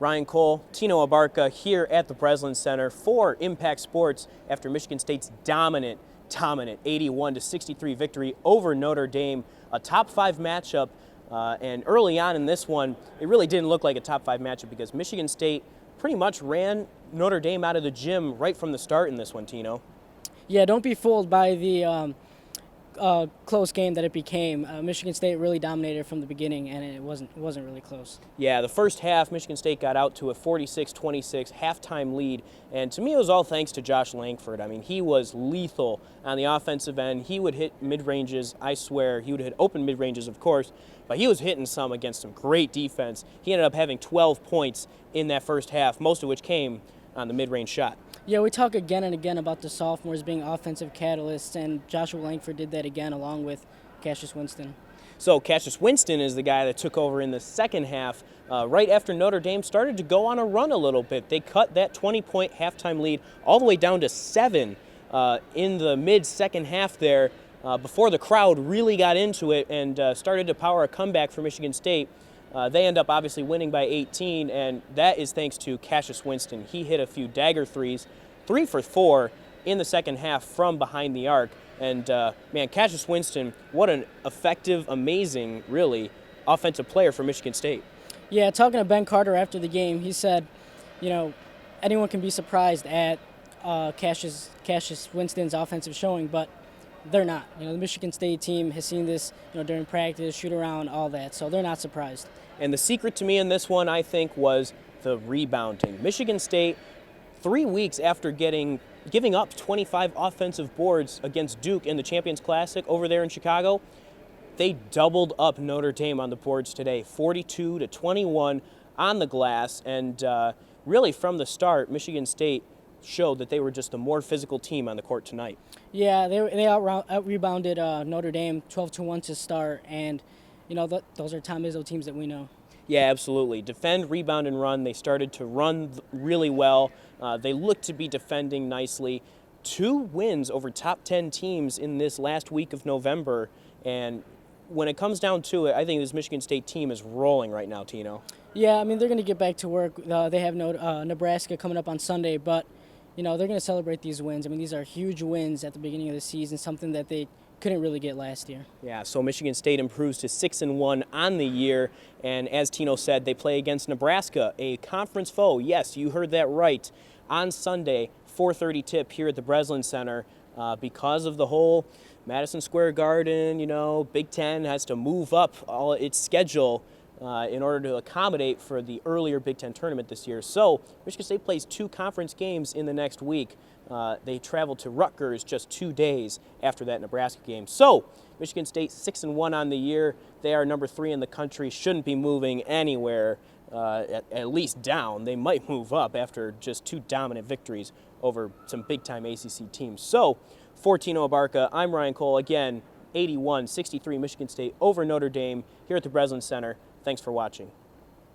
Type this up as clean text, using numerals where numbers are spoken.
Ryan Cole, Tino Abarca here at the Breslin Center for Impact Sports after Michigan State's dominant 81-63 victory over Notre Dame, a top 5 matchup. And early on in this one, it really didn't look like a top 5 matchup because Michigan State pretty much ran Notre Dame out of the gym right from the start in this one, Tino. Yeah, don't be fooled by the close game that it became. Michigan State really dominated from the beginning, and it wasn't really close. Yeah, the first half, Michigan State got out to a 46-26 halftime lead, and to me it was all thanks to Josh Langford. I mean, he was lethal on the offensive end. He would hit mid-ranges, I swear. He would hit open mid-ranges, of course, but he was hitting some against some great defense. He ended up having 12 points in that first half, most of which came on the mid-range shot. Yeah, we talk again and again about the sophomores being offensive catalysts, and Joshua Langford did that again along with Cassius Winston. So Cassius Winston is the guy that took over in the second half right after Notre Dame started to go on a run a little bit. They cut that 20-point halftime lead all the way down to 7 in the mid-second half there before the crowd really got into it and started to power a comeback for Michigan State. They end up obviously winning by 18, and that is thanks to Cassius Winston. He hit a few dagger threes, 3 for 4 in the second half from behind the arc. And, man, Cassius Winston, what an effective, amazing, really, offensive player for Michigan State. Yeah, talking to Ben Carter after the game, he said, you know, anyone can be surprised at Cassius Winston's offensive showing, but they're not. You know, the Michigan State team has seen this, during practice, shoot around, all that, so they're not surprised. And the secret to me in this one, I think, was the rebounding. Michigan State, 3 weeks after giving up 25 offensive boards against Duke in the Champions Classic over there in Chicago, they doubled up Notre Dame on the boards today, 42-21 on the glass. And really from the start, Michigan State showed that they were just a more physical team on the court tonight. Yeah, they out-rebounded Notre Dame 12-1 to start, and those are Tom Izzo teams that we know. Yeah, absolutely. Defend, rebound, and run. They started to run really well. They looked to be defending nicely. 2 wins over top 10 teams in this last week of November, and when it comes down to it, I think this Michigan State team is rolling right now, Tino. Yeah, I mean, they're going to get back to work. They have Nebraska coming up on Sunday, but they're going to celebrate these wins. I mean, these are huge wins at the beginning of the season, something that they couldn't really get last year. Yeah, so Michigan State improves to 6-1 on the year, and as Tino said, they play against Nebraska, a conference foe. Yes, you heard that right. On Sunday, 4:30 tip here at the Breslin Center, because of the whole Madison Square Garden, Big Ten has to move up all its schedule in order to accommodate for the earlier Big Ten tournament this year. So Michigan State plays 2 conference games in the next week. They travel to Rutgers just 2 days after that Nebraska game. So Michigan State 6-1 on the year. They are number 3 in the country. Shouldn't be moving anywhere, at least down. They might move up after just 2 dominant victories over some big-time ACC teams. So for Tino Abarca, I'm Ryan Cole. Again, 81-63 Michigan State over Notre Dame here at the Breslin Center. Thanks for watching.